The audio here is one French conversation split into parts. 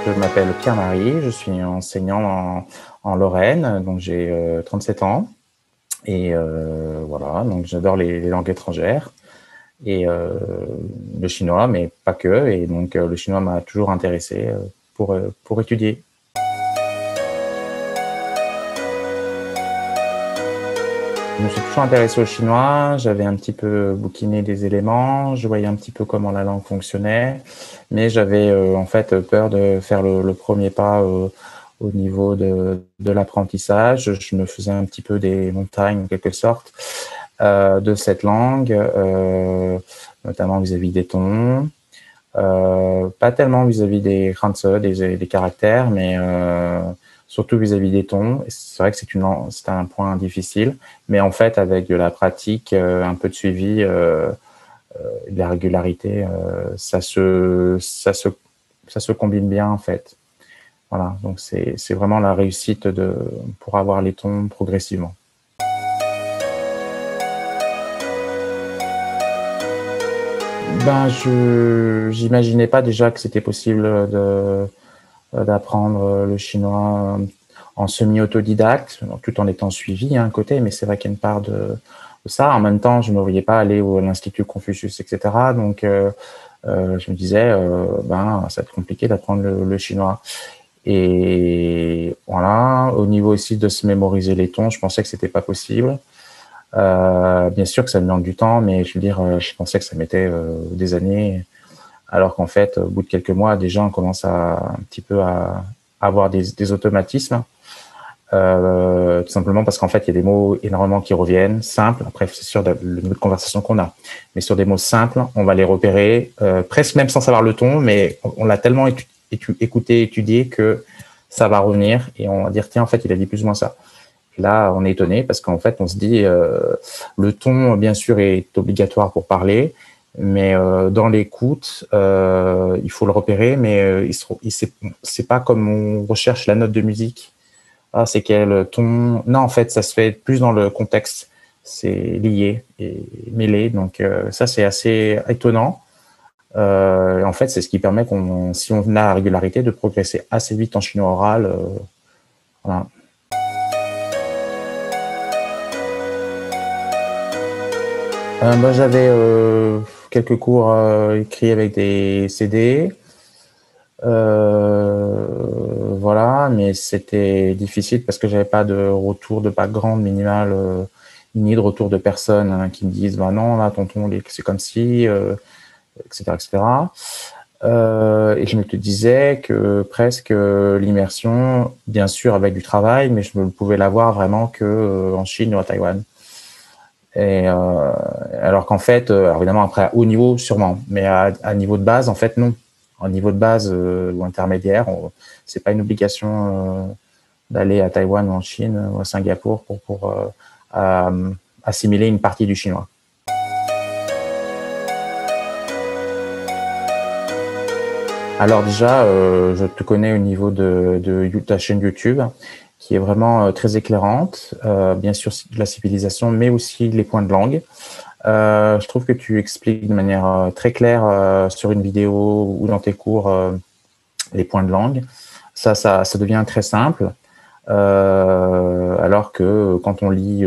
Je m'appelle Pierre-Marie, je suis enseignant en Lorraine, donc j'ai 37 ans. Et voilà, donc j'adore les langues étrangères et le chinois, mais pas que. Et donc le chinois m'a toujours intéressé pour étudier. Je me suis toujours intéressé au chinois, j'avais un petit peu bouquiné des éléments, je voyais un petit peu comment la langue fonctionnait, mais j'avais en fait peur de faire le premier pas au niveau de l'apprentissage. Je me faisais un petit peu des montagnes en quelque sorte de cette langue, notamment vis-à-vis des tons, pas tellement vis-à-vis des hanzi, des caractères, mais surtout vis-à-vis des tons. C'est vrai que c'est un point difficile, mais en fait, avec de la pratique, un peu de suivi, de la régularité, ça se combine bien en fait. Voilà, donc c'est vraiment la réussite pour avoir les tons progressivement. Ben, j'imaginais pas déjà que c'était possible d'apprendre le chinois en semi-autodidacte, tout en étant suivi à un côté, mais c'est vrai qu'il y a une part de ça. En même temps, je ne me voyais pas aller à l'Institut Confucius, etc. Donc, je me disais, ben, ça va être compliqué d'apprendre le chinois. Et voilà, au niveau aussi de se mémoriser les tons, je pensais que c'était pas possible. Bien sûr que ça me demande du temps, mais je veux dire, je pensais que ça mettait des années, alors qu'en fait, au bout de quelques mois, déjà, on commence un petit peu à avoir des automatismes, tout simplement parce qu'en fait, il y a des mots énormément qui reviennent, simples. Après, c'est sûr le niveau de conversation qu'on a, mais sur des mots simples, on va les repérer, presque même sans savoir le ton, mais on l'a tellement écouté, étudié que ça va revenir et on va dire tiens, en fait, il a dit plus ou moins ça. Et là, on est étonné parce qu'en fait, on se dit le ton, bien sûr, est obligatoire pour parler, mais dans l'écoute, il faut le repérer, mais c'est pas comme on recherche la note de musique. Ah, c'est quel ton? Non, en fait, ça se fait plus dans le contexte. C'est lié et mêlé, donc ça, c'est assez étonnant. En fait, c'est ce qui permet si on a la régularité, de progresser assez vite en chinois oral. Voilà. Moi, j'avais quelques cours écrits avec des CD. Voilà, mais c'était difficile parce que j'avais pas de retour de background minimal, ni de retour de personnes qui me disent bah non, là, tonton, c'est comme si, etc., etc. Et je me disais que presque l'immersion, bien sûr, avec du travail, mais je ne pouvais l'avoir vraiment que en Chine ou à Taïwan. Et alors qu'en fait, alors évidemment après à haut niveau sûrement, mais à niveau de base en fait non. En niveau de base ou intermédiaire, c'est pas une obligation d'aller à Taïwan ou en Chine ou à Singapour pour assimiler une partie du chinois. Alors déjà, je te connais au niveau de ta chaîne YouTube, qui est vraiment très éclairante, bien sûr de la civilisation, mais aussi les points de langue. Je trouve que tu expliques de manière très claire sur une vidéo ou dans tes cours les points de langue. Ça devient très simple. Alors que quand on lit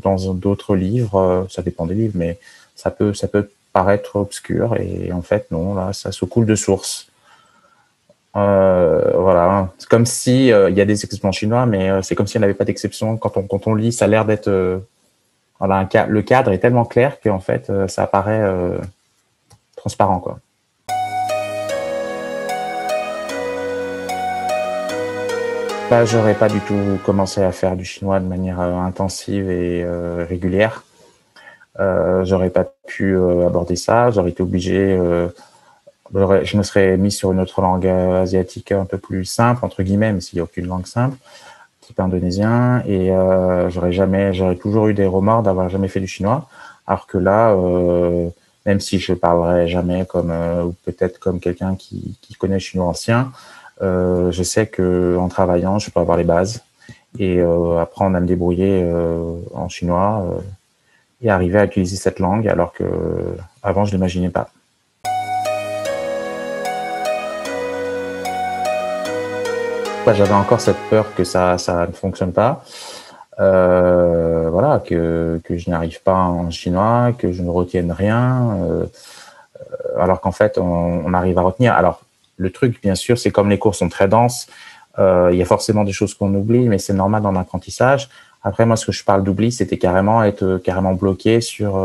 dans d'autres livres, ça dépend des livres, mais ça peut paraître obscur et en fait non, là ça se coule de source. Voilà, c'est comme si il y a des exceptions chinois, mais c'est comme s'il n'y avait pas d'exception. Quand on lit, ça a l'air d'être voilà, le cadre est tellement clair qu'en fait, ça apparaît transparent, quoi. Là, j'aurais pas du tout commencé à faire du chinois de manière intensive et régulière. J'aurais pas pu aborder ça. J'aurais été obligé. Je me serais mis sur une autre langue asiatique un peu plus simple, entre guillemets, mais s'il n'y a aucune langue simple, type indonésien. Et j'aurais toujours eu des remords d'avoir jamais fait du chinois. Alors que là, même si je parlerai jamais ou peut-être comme quelqu'un qui connaît le chinois ancien, je sais que en travaillant, je peux avoir les bases et apprendre à me débrouiller en chinois et arriver à utiliser cette langue alors que avant je l'imaginais pas. J'avais encore cette peur que ça ne fonctionne pas. Voilà, que je n'y arrive pas en chinois, que je ne retienne rien, alors qu'en fait, on arrive à retenir. Alors, le truc, bien sûr, c'est comme les cours sont très denses, il y a forcément des choses qu'on oublie, mais c'est normal dans l'apprentissage. Après, moi, ce que je parle d'oubli, c'était carrément être carrément bloqué sur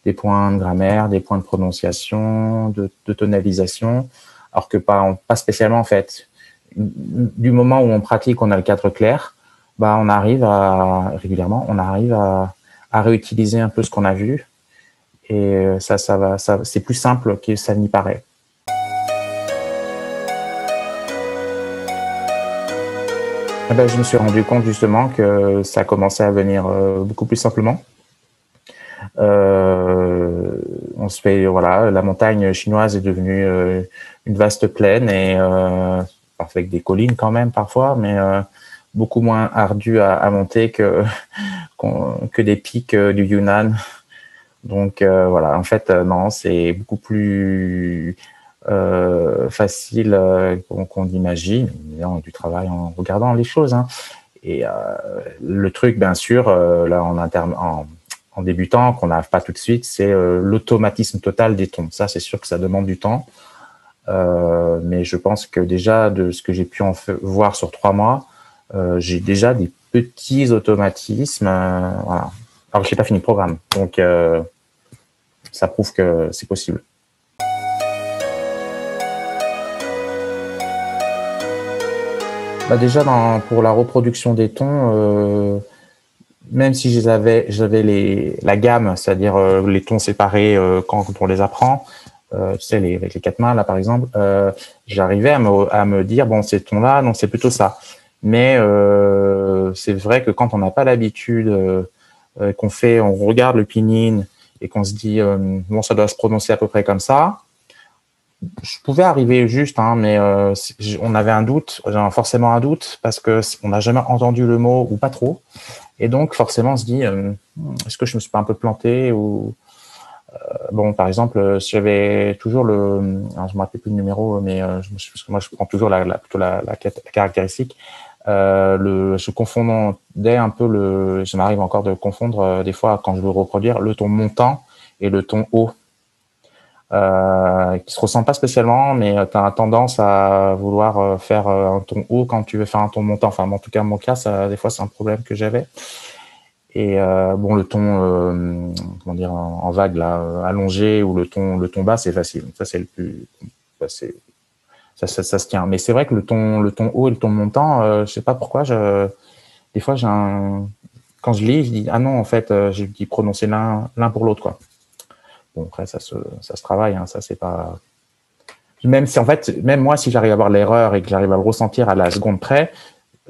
des points de grammaire, des points de prononciation, de tonalisation, alors que pas spécialement, en fait. Du moment où on pratique, on a le cadre clair, bah, on arrive régulièrement, on arrive à réutiliser un peu ce qu'on a vu. Et c'est plus simple que ça n'y paraît. Eh ben, je me suis rendu compte justement que ça commençait à venir beaucoup plus simplement. On se fait, voilà, la montagne chinoise est devenue une vaste plaine et avec des collines quand même parfois, mais beaucoup moins ardue à monter que des pics du Yunnan. Donc voilà, en fait, non, c'est beaucoup plus facile qu'on imagine, du travail en regardant les choses. Hein. Et le truc, bien sûr, là en débutant, qu'on n'a pas tout de suite, c'est l'automatisme total des tons. Ça, c'est sûr que ça demande du temps. Mais je pense que déjà, de ce que j'ai pu voir sur 3 mois, j'ai déjà des petits automatismes. Voilà. Alors que je n'ai pas fini le programme. Donc, ça prouve que c'est possible. Bah déjà, pour la reproduction des tons, même si j'avais la gamme, c'est-à-dire les tons séparés quand on les apprend, tu sais, avec les 4 mains, là, par exemple, j'arrivais à me dire, bon, ces tons-là, non, c'est plutôt ça. Mais c'est vrai que quand on n'a pas l'habitude, on regarde le pinyin et qu'on se dit, bon, ça doit se prononcer à peu près comme ça, je pouvais arriver juste, hein, mais on avait un doute, forcément un doute, parce que on n'a jamais entendu le mot ou pas trop. Et donc, forcément, on se dit, est-ce que je me suis pas un peu planté ou bon, par exemple, si j'avais toujours alors je me rappelle plus le numéro, mais parce que moi, je prends toujours plutôt la caractéristique. Je confondais un peu ça m'arrive encore de confondre des fois quand je veux reproduire le ton montant et le ton haut. Qui se ressemblent pas spécialement, mais tu as tendance à vouloir faire un ton haut quand tu veux faire un ton montant. Enfin, en tout cas, mon cas, des fois, c'est un problème que j'avais. Et bon, le ton, comment dire, en vague là, allongé ou le ton bas, c'est facile. Ça, c'est le plus, ça se tient. Mais c'est vrai que le ton haut et le ton montant, je sais pas pourquoi, des fois, quand je lis, je dis ah non, en fait, j'ai dû prononcer l'un pour l'autre, quoi. Bon, après, ça se travaille, hein, ça, c'est pas. Même si, en fait, même moi, si j'arrive à avoir l'erreur et que j'arrive à le ressentir à la seconde près,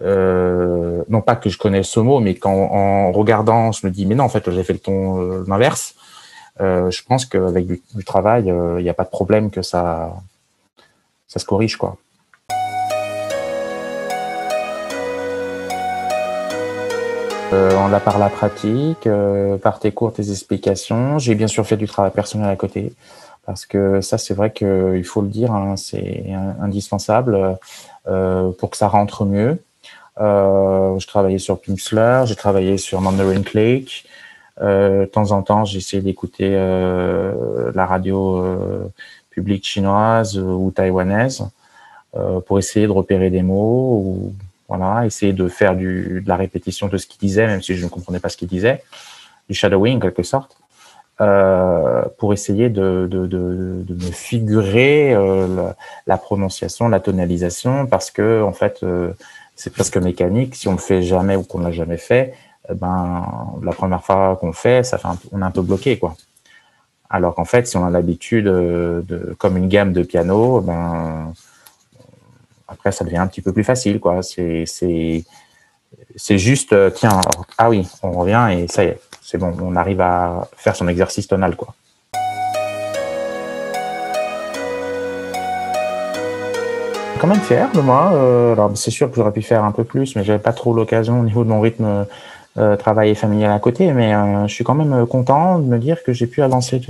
non pas que je connais ce mot, mais en regardant, je me dis, mais non, en fait, j'ai fait le ton inverse. Je pense qu'avec du travail, il n'y a pas de problème que ça se corrige, quoi. On l'a par la pratique, par tes cours, tes explications. J'ai bien sûr fait du travail personnel à côté, parce que ça, c'est vrai qu'il faut le dire, hein, c'est indispensable pour que ça rentre mieux. Je travaillais sur Pimsleur, j'ai travaillé sur Mandarin Click. De temps en temps, j'ai essayé d'écouter la radio publique chinoise ou taïwanaise pour essayer de repérer des mots ou voilà, essayer de faire de la répétition de ce qu'il disait, même si je ne comprenais pas ce qu'il disait, du shadowing en quelque sorte, pour essayer de me figurer la prononciation, la tonalisation, parce que en fait, c'est presque mécanique. Si on le fait jamais ou qu'on l'a jamais fait, la première fois qu'on le fait, on est un peu bloqué, quoi. Alors qu'en fait, si on a l'habitude comme une gamme de piano, après, ça devient un petit peu plus facile, quoi. C'est juste, tiens, alors, ah oui, on revient et ça y est, c'est bon, on arrive à faire son exercice tonal, quoi. Quand même fier de moi. Alors, c'est sûr que j'aurais pu faire un peu plus, mais j'avais pas trop l'occasion au niveau de mon rythme travail et familial à côté. Mais je suis quand même content de me dire que j'ai pu avancer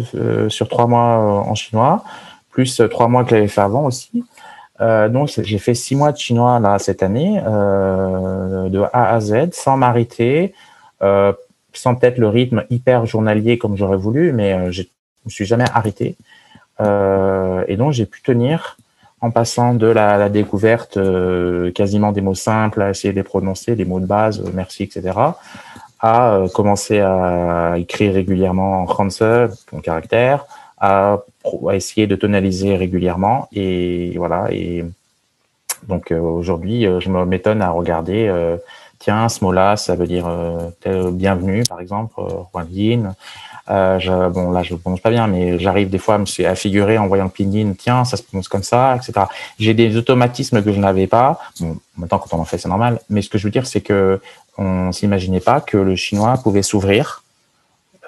sur 3 mois en chinois, plus 3 mois que j'avais fait avant aussi. Donc, j'ai fait 6 mois de chinois là cette année, de A à Z, sans m'arrêter, sans peut-être le rythme hyper journalier comme j'aurais voulu, mais je me suis jamais arrêté. Et donc, j'ai pu tenir en passant de la découverte quasiment des mots simples, à essayer de les prononcer, des mots de base, merci, etc., à commencer à écrire régulièrement en français, en caractère, à essayer de tonaliser régulièrement. Et voilà. Et donc aujourd'hui, je m'étonne à regarder, tiens, ce mot-là, ça veut dire bienvenue, par exemple, Juan. Bon, là, je le prononce pas bien, mais j'arrive des fois à figurer en voyant le pinyin, tiens, ça se prononce comme ça, etc. J'ai des automatismes que je n'avais pas. Bon, maintenant, quand on en fait, c'est normal. Mais ce que je veux dire, c'est que on s'imaginait pas que le chinois pouvait s'ouvrir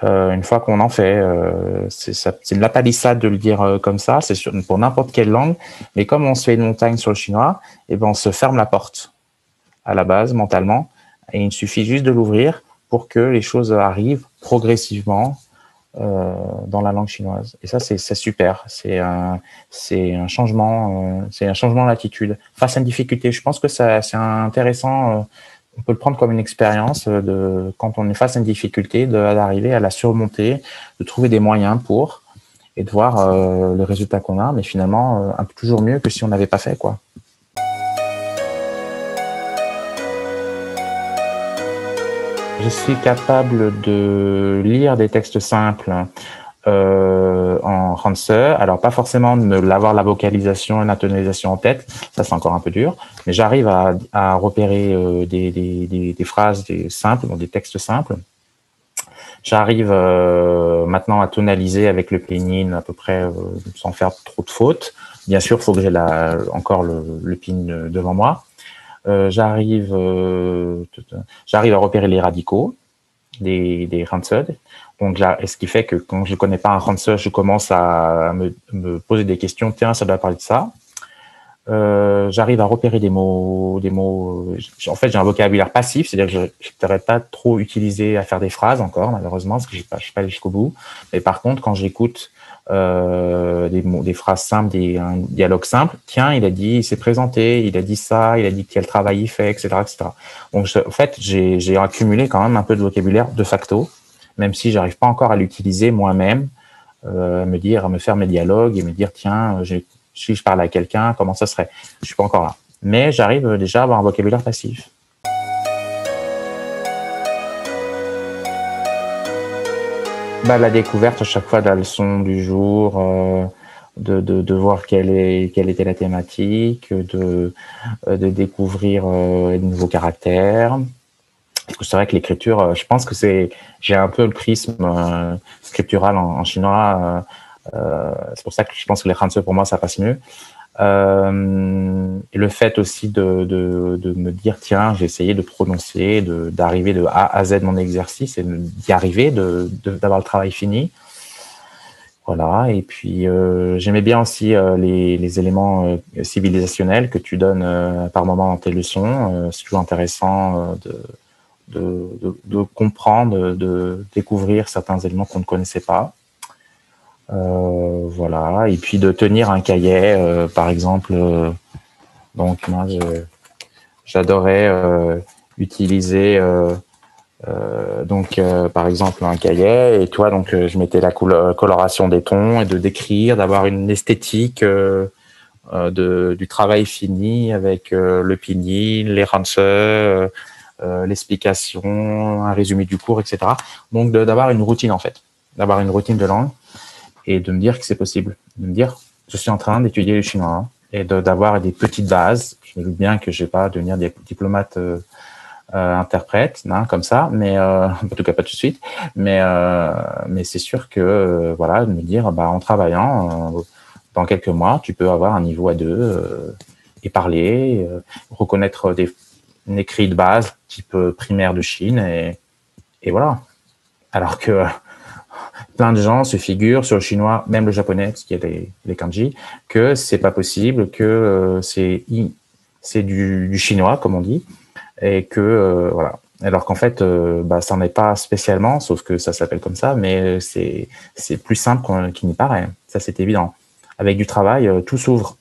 une fois qu'on en fait. C'est de la palissade de le dire comme ça. C'est pour n'importe quelle langue. Mais comme on se fait une montagne sur le chinois, eh ben, on se ferme la porte à la base, mentalement. Et il suffit juste de l'ouvrir pour que les choses arrivent progressivement dans la langue chinoise. Et ça, c'est super. C'est un changement d'attitude face à une difficulté. Je pense que c'est intéressant. On peut le prendre comme une expérience de quand on est face à une difficulté, d'arriver à la surmonter, de trouver des moyens pour et de voir le résultat qu'on a. Mais finalement, un peu toujours mieux que si on n'avait pas fait, quoi. Je suis capable de lire des textes simples en Hanse. Alors, pas forcément de l'avoir la vocalisation et la tonalisation en tête. Ça, c'est encore un peu dur. Mais j'arrive à repérer des phrases simples, des textes simples. J'arrive maintenant à tonaliser avec le pinyin à peu près sans faire trop de fautes. Bien sûr, il faut que j'ai encore le pinyin devant moi. J'arrive à repérer les radicaux des Ransud. Donc là, ce qui fait que quand je ne connais pas un Ransud, je commence à me poser des questions. Tiens, ça doit parler de ça. J'arrive à repérer des mots. En fait, j'ai un vocabulaire passif, c'est-à-dire que je ne devrais pas trop utiliser à faire des phrases encore, malheureusement, parce que je ne suis pas allé jusqu'au bout. Mais par contre, quand j'écoute des phrases simples, un dialogue simple. Tiens, il s'est présenté, il a dit ça, il a dit quel travail il fait, etc., etc. Donc, en fait, j'ai accumulé quand même un peu de vocabulaire de facto, même si j'arrive pas encore à l'utiliser moi-même, à me faire mes dialogues et me dire, tiens, si je parle à quelqu'un, comment ça serait? Je suis pas encore là. Mais j'arrive déjà à avoir un vocabulaire passif. La découverte à chaque fois de la leçon du jour, de voir quelle était la thématique, de découvrir de nouveaux caractères. Parce que c'est vrai que l'écriture, je pense que j'ai un peu le prisme scriptural en chinois. C'est pour ça que je pense que les Hanse pour moi ça passe mieux. Et le fait aussi de me dire tiens, j'ai essayé de prononcer, d'arriver de A à Z mon exercice et d'y arriver, d'avoir le travail fini. Voilà. Et puis j'aimais bien aussi les éléments civilisationnels que tu donnes par moment dans tes leçons. C'est toujours intéressant de comprendre, de découvrir certains éléments qu'on ne connaissait pas. Voilà. Et puis de tenir un cahier, par exemple. Donc moi, j'adorais utiliser par exemple un cahier et toi donc je mettais la coloration des tons et de décrire, d'avoir une esthétique du travail fini avec le pinyin, les Hanse, l'explication, un résumé du cours, etc. Donc d'avoir une routine en fait, d'avoir une routine de langue et de me dire que c'est possible, de me dire je suis en train d'étudier le chinois hein, et d'avoir des petites bases. Je me doute bien que je vais pas devenir diplomate interprète, hein, comme ça, mais en tout cas pas tout de suite. Mais c'est sûr que voilà, de me dire, en travaillant, dans quelques mois, tu peux avoir un niveau A2 et parler, reconnaître une écrit de base, type primaire de Chine, et voilà. Alors que plein de gens se figurent sur le chinois, même le japonais, parce qu'il y a les kanji, que c'est pas possible, que c'est du chinois, comme on dit, et que voilà. Alors qu'en fait, ça n'est pas spécialement, sauf que ça s'appelle comme ça, mais c'est plus simple qu'il n'y paraît. Ça, c'est évident. Avec du travail, tout s'ouvre.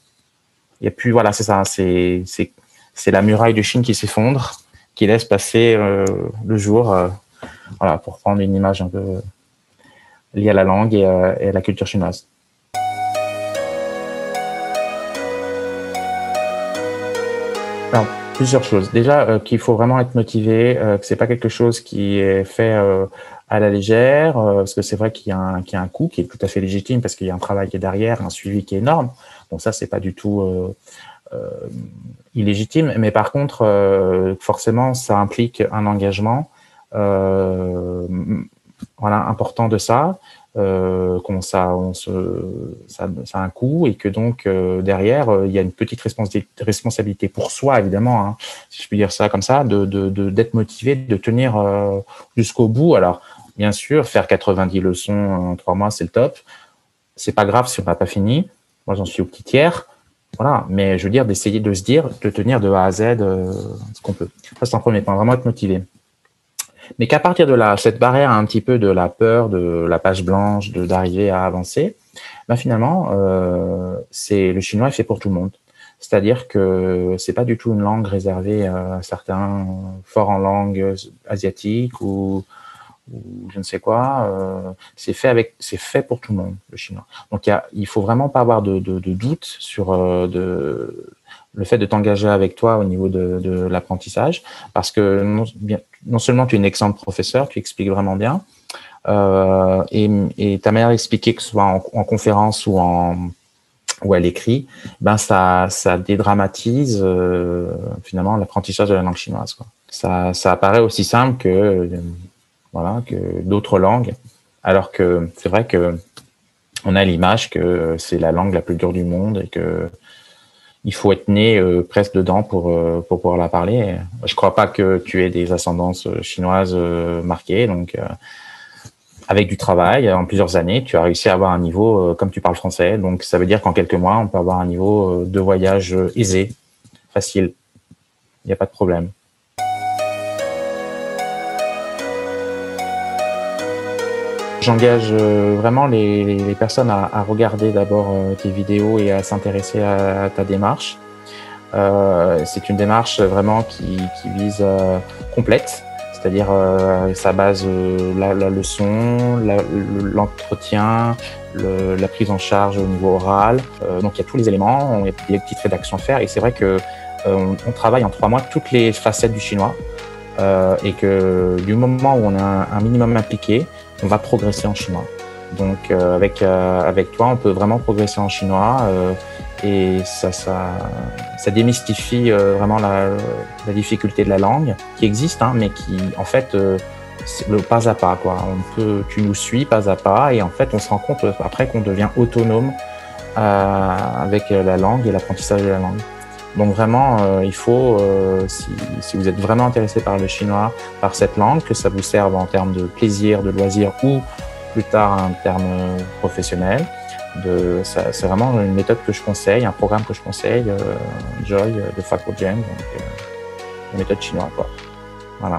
Et puis voilà, c'est ça, c'est la muraille de Chine qui s'effondre, qui laisse passer le jour, voilà, pour prendre une image un peu liée à la langue et à la culture chinoise. Alors, plusieurs choses. Déjà, qu'il faut vraiment être motivé, que c'est pas quelque chose qui est fait à la légère, parce que c'est vrai qu'il y a un coût qui est tout à fait légitime, parce qu'il y a un travail qui est derrière, un suivi qui est énorme. Donc ça, c'est pas du tout illégitime. Mais par contre, forcément, ça implique un engagement voilà, important de ça. Ça a un coût et que donc derrière il y a une petite responsabilité pour soi évidemment, hein, si je puis dire ça comme ça, d'être motivé, de tenir jusqu'au bout. Alors bien sûr, faire 90 leçons en 3 mois, c'est le top. C'est pas grave si on n'a pas fini. Moi, j'en suis au petit tiers. Voilà, mais je veux dire d'essayer de se dire, de tenir de A à Z ce qu'on peut. Ça, c'est un premier point, vraiment être motivé. Mais qu'à partir de là, cette barrière un petit peu de la peur, de la page blanche, d'arriver à avancer, ben finalement, le chinois est fait pour tout le monde. C'est-à-dire que c'est pas du tout une langue réservée à certains forts en langue asiatique ou je ne sais quoi. C'est fait pour tout le monde, le chinois. Donc il faut vraiment pas avoir de doute sur le fait de t'engager avec toi au niveau de l'apprentissage, parce que non seulement tu es une excellente professeur, tu expliques vraiment bien, et ta manière d'expliquer, que ce soit en conférence ou à l'écrit, ben ça dédramatise finalement l'apprentissage de la langue chinoise, quoi. Ça apparaît aussi simple voilà, que d'autres langues, alors que c'est vrai que on a l'image que c'est la langue la plus dure du monde et que il faut être né presque dedans pour pouvoir la parler. Je crois pas que tu aies des ascendances chinoises marquées, donc avec du travail, en plusieurs années, tu as réussi à avoir un niveau comme tu parles français. Donc ça veut dire qu'en quelques mois, on peut avoir un niveau de voyage aisé, facile. Il n'y a pas de problème. J'engage vraiment les personnes à regarder d'abord tes vidéos et à s'intéresser à ta démarche. C'est une démarche vraiment qui vise complète, c'est-à-dire ça base la leçon, l'entretien, la prise en charge au niveau oral. Donc il y a tous les éléments, il y a des petites rédactions à faire, et c'est vrai que on travaille en 3 mois toutes les facettes du chinois, et que du moment où on est un minimum impliqué, on va progresser en chinois. Donc avec toi, on peut vraiment progresser en chinois, et ça démystifie vraiment la difficulté de la langue qui existe, hein, mais qui en fait c'est le pas à pas, quoi. Tu nous suis pas à pas, et en fait on se rend compte après qu'on devient autonome avec la langue et l'apprentissage de la langue. Donc vraiment, il faut, si vous êtes vraiment intéressé par le chinois, par cette langue, que ça vous serve en termes de plaisir, de loisir, ou plus tard en termes professionnels, c'est vraiment une méthode que je conseille, un programme que je conseille, Joy de Faco Jam, donc une méthode chinoise, quoi. Voilà.